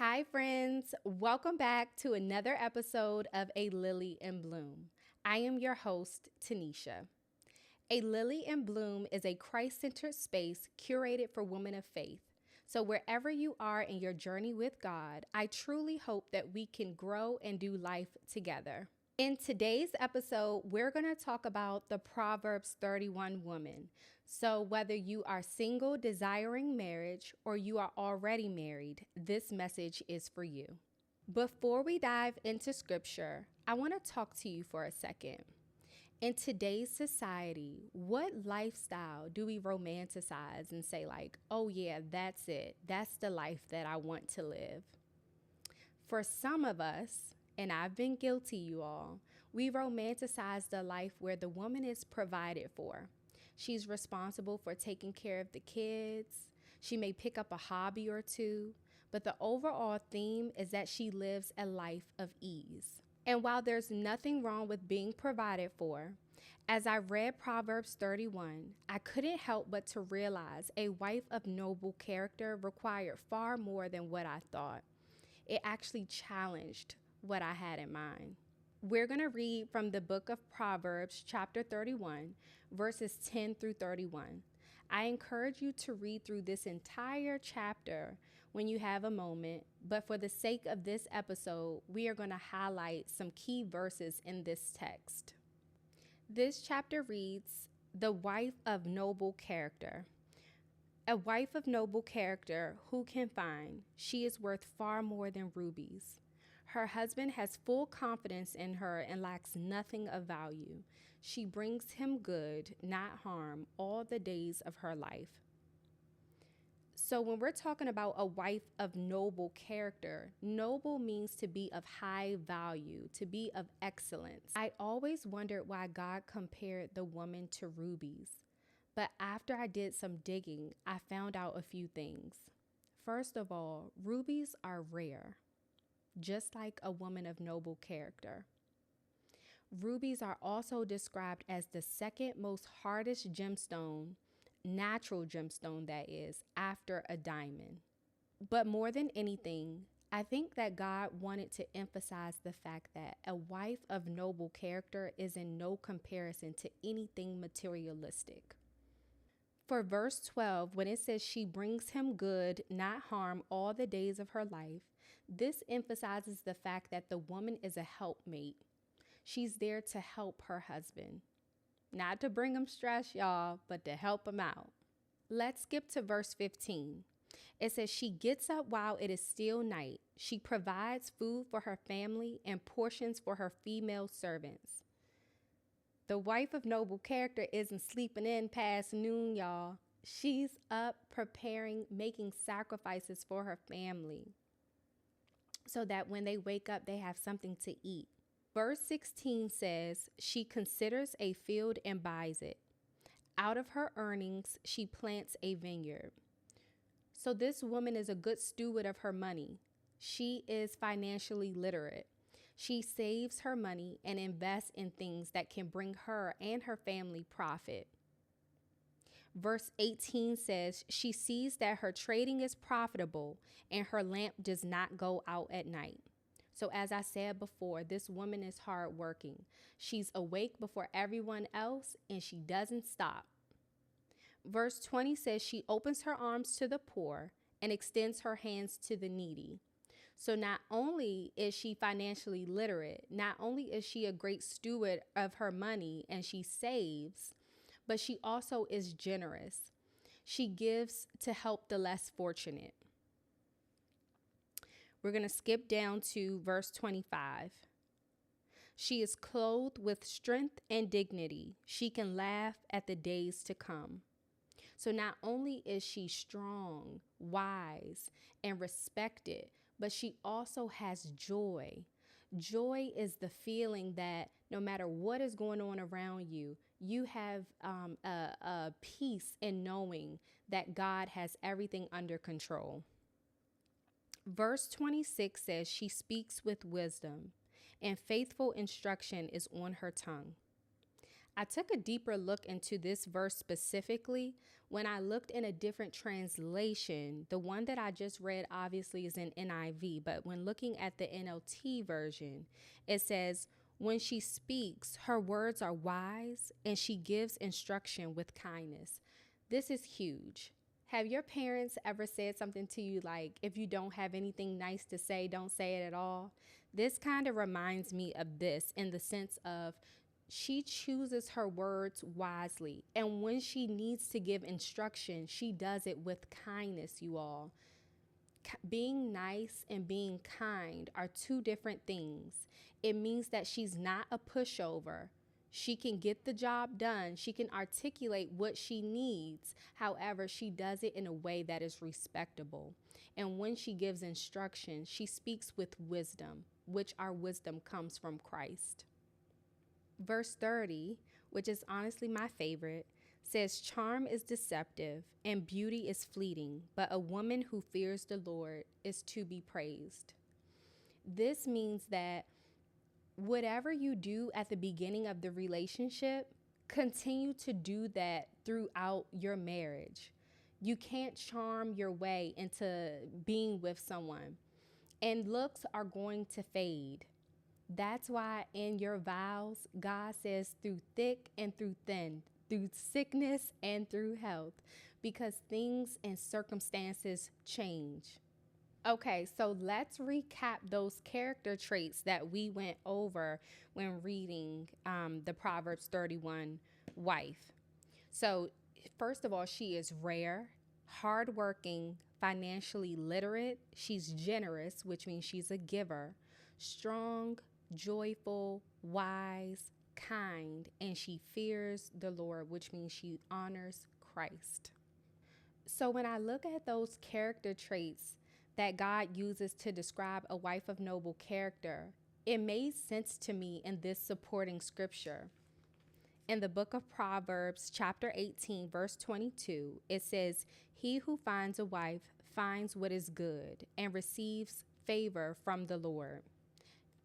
Hi, friends. Welcome back to another episode of A Lily in Bloom. I am your host, Tanisha. A Lily in Bloom is a Christ-centered space curated for women of faith. So wherever you are in your journey with God, I truly hope that we can grow and do life together. In today's episode, we're going to talk about the Proverbs 31 woman. So whether you are single desiring marriage or you are already married, this message is for you. Before we dive into scripture, I want to talk to you for a second. In today's society, what lifestyle do we romanticize and say like, oh yeah, that's it. That's the life that I want to live. For some of us, and I've been guilty, you all, we romanticize the life where the woman is provided for. She's responsible for taking care of the kids. She may pick up a hobby or two, but the overall theme is that she lives a life of ease. And while there's nothing wrong with being provided for, as I read Proverbs 31, I couldn't help but to realize a wife of noble character required far more than what I thought. It actually challenged what I had in mind. We're going to read from the book of Proverbs, chapter 31, verses 10 through 31. I encourage you to read through this entire chapter when you have a moment, but for the sake of this episode, we are going to highlight some key verses in this text. This chapter reads, "The wife of noble character. A wife of noble character, who can find? She is worth far more than rubies. Her husband has full confidence in her and lacks nothing of value. She brings him good, not harm, all the days of her life." So when we're talking about a wife of noble character, noble means to be of high value, to be of excellence. I always wondered why God compared the woman to rubies. But after I did some digging, I found out a few things. First of all, rubies are rare, just like a woman of noble character. Rubies are also described as the second most hardest gemstone, natural gemstone that is, after a diamond. But more than anything, I think that God wanted to emphasize the fact that a wife of noble character is in no comparison to anything materialistic. For verse 12, when it says she brings him good, not harm, all the days of her life, this emphasizes the fact that the woman is a helpmate. She's there to help her husband. Not to bring him stress, y'all, but to help him out. Let's skip to verse 15. It says she gets up while it is still night. She provides food for her family and portions for her female servants. The wife of noble character isn't sleeping in past noon, y'all. She's up preparing, making sacrifices for her family so that when they wake up, they have something to eat. Verse 16 says, she considers a field and buys it. Out of her earnings, she plants a vineyard. So this woman is a good steward of her money. She is financially literate. She saves her money and invests in things that can bring her and her family profit. Verse 18 says, she sees that her trading is profitable and her lamp does not go out at night. So as I said before, this woman is hardworking. She's awake before everyone else and she doesn't stop. Verse 20 says she opens her arms to the poor and extends her hands to the needy. So not only is she financially literate, not only is she a great steward of her money and she saves, but she also is generous. She gives to help the less fortunate. We're going to skip down to verse 25. She is clothed with strength and dignity. She can laugh at the days to come. So not only is she strong, wise, and respected, but she also has joy. Joy is the feeling that no matter what is going on around you, you have a peace in knowing that God has everything under control. Verse 26 says she speaks with wisdom, and faithful instruction is on her tongue. I took a deeper look into this verse specifically when I looked in a different translation. The one that I just read obviously is in NIV, but when looking at the NLT version, it says, when she speaks, her words are wise and she gives instruction with kindness. This is huge. Have your parents ever said something to you like, if you don't have anything nice to say, don't say it at all? This kind of reminds me of this in the sense of she chooses her words wisely. And when she needs to give instruction, she does it with kindness, you all. Being nice and being kind are two different things. It means that she's not a pushover. She can get the job done. She can articulate what she needs. However, she does it in a way that is respectable. And when she gives instruction, she speaks with wisdom, which our wisdom comes from Christ. Verse 30, which is honestly my favorite, says, charm is deceptive and beauty is fleeting, but a woman who fears the Lord is to be praised. This means that whatever you do at the beginning of the relationship, continue to do that throughout your marriage. You can't charm your way into being with someone, and looks are going to fade. That's why in your vows, God says through thick and through thin, through sickness and through health, because things and circumstances change. Okay, so let's recap those character traits that we went over when reading the Proverbs 31 wife. So, first of all, she is rare, hardworking, financially literate. She's generous, which means she's a giver, strong, joyful, wise, kind, and she fears the Lord, which means she honors Christ. So when I look at those character traits that God uses to describe a wife of noble character, it made sense to me in this supporting scripture. In the book of Proverbs, chapter 18, verse 22, it says, he who finds a wife finds what is good and receives favor from the Lord.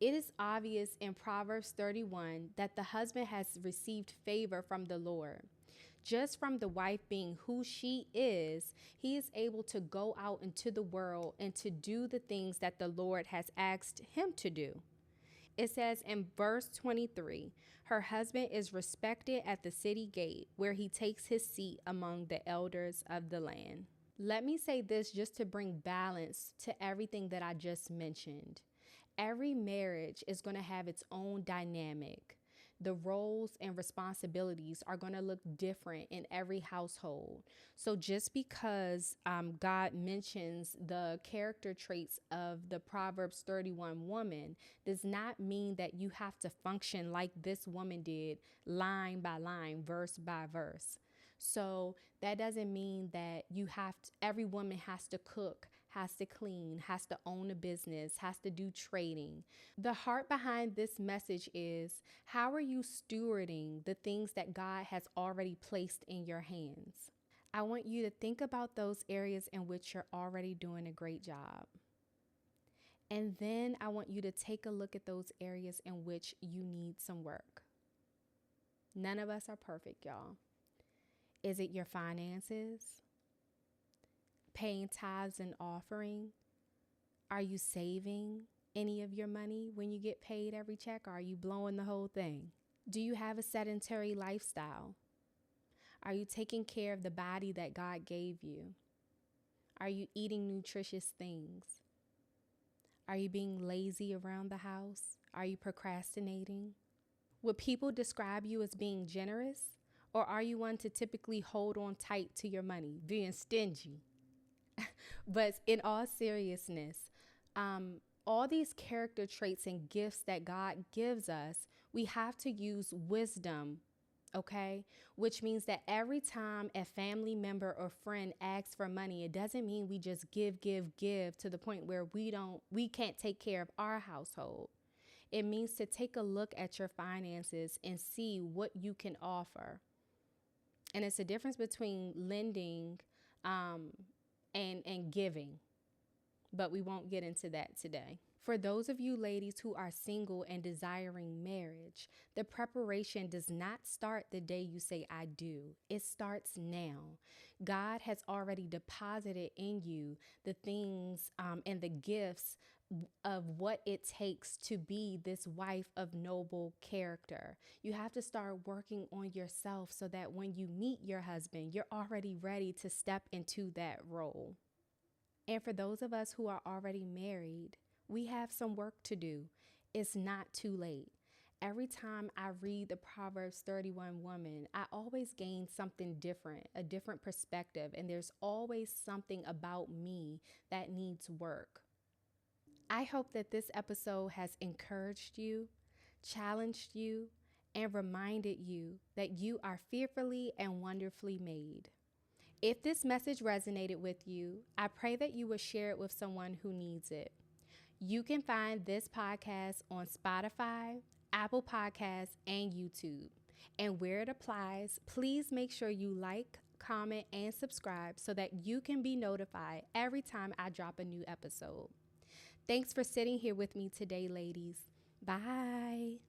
It is obvious in Proverbs 31 that the husband has received favor from the Lord. Just from the wife being who she is, he is able to go out into the world and to do the things that the Lord has asked him to do. It says in verse 23, her husband is respected at the city gate where he takes his seat among the elders of the land. Let me say this just to bring balance to everything that I just mentioned. Every marriage is going to have its own dynamic. The roles and responsibilities are going to look different in every household. So just because God mentions the character traits of the Proverbs 31 woman does not mean that you have to function like this woman did, line by line, verse by verse. So that doesn't mean that every woman has to cook, has to clean, has to own a business, has to do trading. The heart behind this message is, how are you stewarding the things that God has already placed in your hands? I want you to think about those areas in which you're already doing a great job. And then I want you to take a look at those areas in which you need some work. None of us are perfect, y'all. Is it your finances? Paying tithes and offering? Are you saving any of your money when you get paid every check, or are you blowing the whole thing? Do you have a sedentary lifestyle? Are you taking care of the body that God gave you? Are you eating nutritious things? Are you being lazy around the house? Are you procrastinating? Would people describe you as being generous, or are you one to typically hold on tight to your money, being stingy? But in all seriousness, all these character traits and gifts that God gives us, we have to use wisdom, okay? Which means that every time a family member or friend asks for money, it doesn't mean we just give to the point where we can't take care of our household. It means to take a look at your finances and see what you can offer. And it's a difference between lending and giving. but we won't get into that today. For those of you ladies who are single and desiring marriage, the preparation does not start the day you say I do. It starts now. God has already deposited in you the things and the gifts of what it takes to be this wife of noble character. You have to start working on yourself so that when you meet your husband, you're already ready to step into that role. And for those of us who are already married, we have some work to do. It's not too late. Every time I read the Proverbs 31 woman, I always gain something different, a different perspective, and there's always something about me that needs work. I hope that this episode has encouraged you, challenged you, and reminded you that you are fearfully and wonderfully made. If this message resonated with you, I pray that you will share it with someone who needs it. You can find this podcast on Spotify, Apple Podcasts, and YouTube. And where it applies, please make sure you like, comment, and subscribe so that you can be notified every time I drop a new episode. Thanks for sitting here with me today, ladies. Bye.